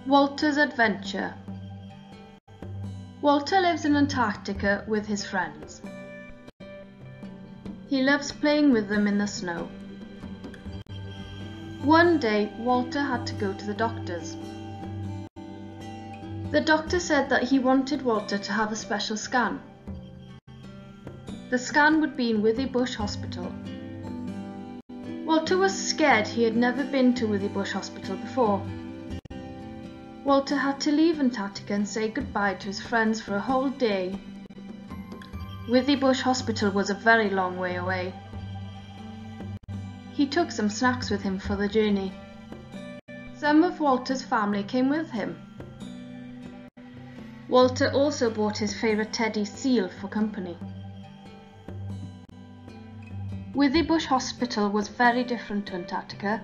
Walter's adventure. Walter lives in Antarctica with his friends. He loves playing with them in the snow. One day, Walter had to go to the doctor's. The doctor said that he wanted Walter to have a special scan. The scan would be in Withybush Hospital. Walter was scared. He had never been to Withybush Hospital before. Walter had to leave Antarctica and say goodbye to his friends for a whole day. Withybush Hospital was a very long way away. He took some snacks with him for the journey. Some of Walter's family came with him. Walter also bought his favourite teddy seal for company. Withybush Hospital was very different to Antarctica.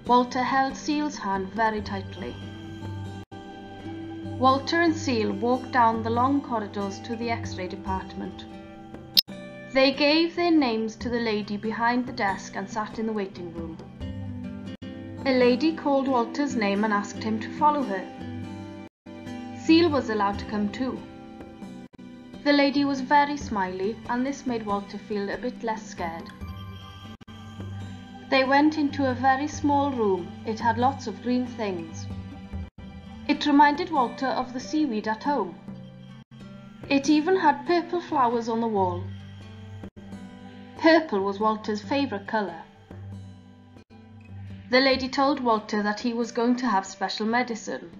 Walter held Seal's hand very tightly. Walter and Seal walked down the long corridors to the X-ray department. They gave their names to the lady behind the desk and sat in the waiting room. A lady called Walter's name and asked him to follow her. Seal was allowed to come too. The lady was very smiley, and this made Walter feel a bit less scared. They went into a very small room. It had lots of green things. It reminded Walter of the seaweed at home. It even had purple flowers on the wall. Purple was Walter's favourite colour. The lady told Walter that he was going to have special medicine.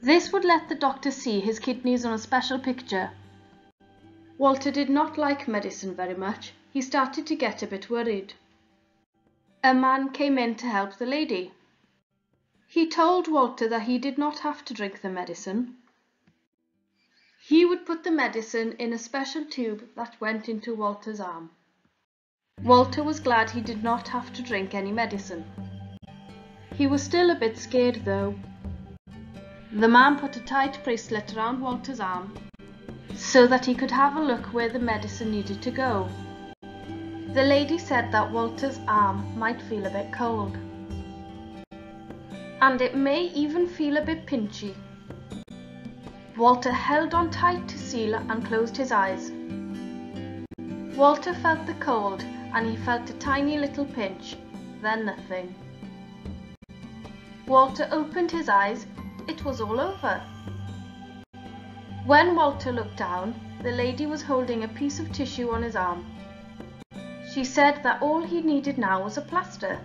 This would let the doctor see his kidneys on a special picture. Walter did not like medicine very much. He started to get a bit worried. A man came in to help the lady. He told Walter that he did not have to drink the medicine. He would put the medicine in a special tube that went into Walter's arm. Walter was glad he did not have to drink any medicine. He was still a bit scared though. The man put a tight bracelet around Walter's arm so that he could have a look where the medicine needed to go. The lady said that Walter's arm might feel a bit cold, and it may even feel a bit pinchy. Walter held on tight to Seal and closed his eyes. Walter felt the cold and he felt a tiny little pinch, then nothing. Walter opened his eyes. It was all over. When Walter looked down, the lady was holding a piece of tissue on his arm. She said that all he needed now was a plaster.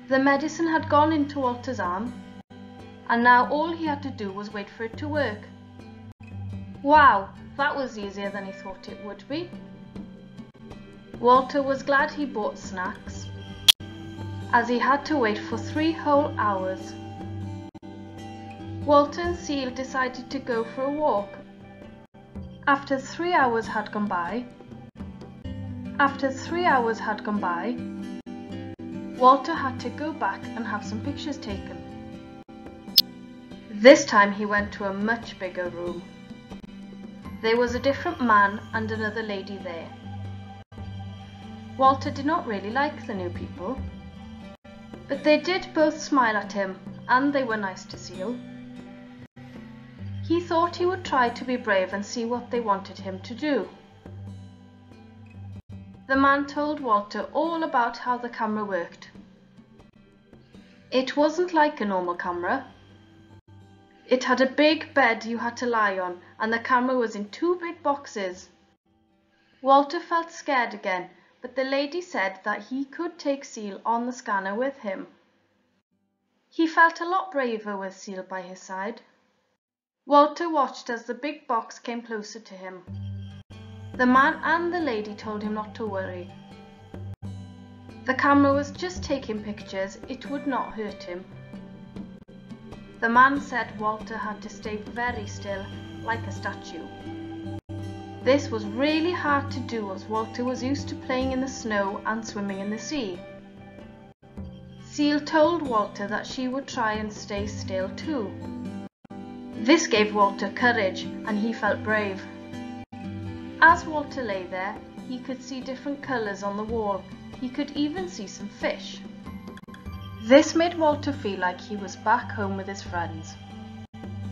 The medicine had gone into Walter's arm, and now all he had to do was wait for it to work. Wow, that was easier than he thought it would be. Walter was glad he bought snacks, as he had to wait for 3 whole hours. Walter and Seal decided to go for a walk. After 3 hours had gone by, Walter had to go back and have some pictures taken. This time he went to a much bigger room. There was a different man and another lady there. Walter did not really like the new people, but they did both smile at him and they were nice to Seal. He thought he would try to be brave and see what they wanted him to do. The man told Walter all about how the camera worked. It wasn't like a normal camera. It had a big bed you had to lie on, and the camera was in 2 big boxes. Walter felt scared again, but the lady said that he could take Seal on the scanner with him. He felt a lot braver with Seal by his side. Walter watched as the big box came closer to him. The man and the lady told him not to worry. The camera was just taking pictures, it would not hurt him. The man said Walter had to stay very still, like a statue. This was really hard to do as Walter was used to playing in the snow and swimming in the sea. Seal told Walter that she would try and stay still too. This gave Walter courage and he felt brave. As Walter lay there, he could see different colours on the wall. He could even see some fish. This made Walter feel like he was back home with his friends.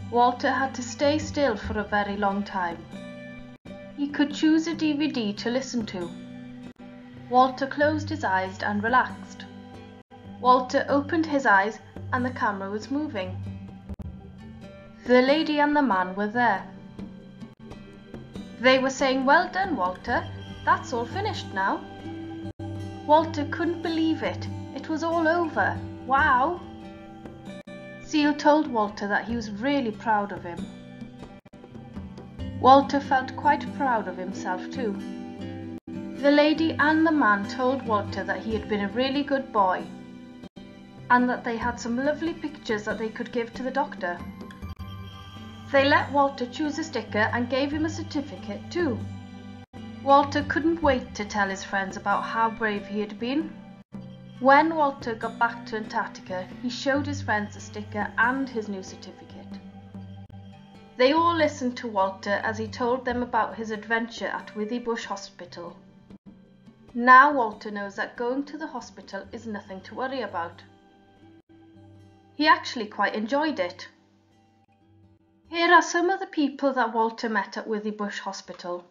Walter had to stay still for a very long time. He could choose a DVD to listen to. Walter closed his eyes and relaxed. Walter opened his eyes and the camera was moving. The lady and the man were there. They were saying, "Well done, Walter. That's all finished now." Walter couldn't believe it. It was all over. Wow! Seal told Walter that he was really proud of him. Walter felt quite proud of himself too. The lady and the man told Walter that he had been a really good boy and that they had some lovely pictures that they could give to the doctor. They let Walter choose a sticker and gave him a certificate too. Walter couldn't wait to tell his friends about how brave he had been. When Walter got back to Antarctica, he showed his friends the sticker and his new certificate. They all listened to Walter as he told them about his adventure at Withybush Hospital. Now Walter knows that going to the hospital is nothing to worry about. He actually quite enjoyed it. Here are some of the people that Walter met at Withybush Hospital.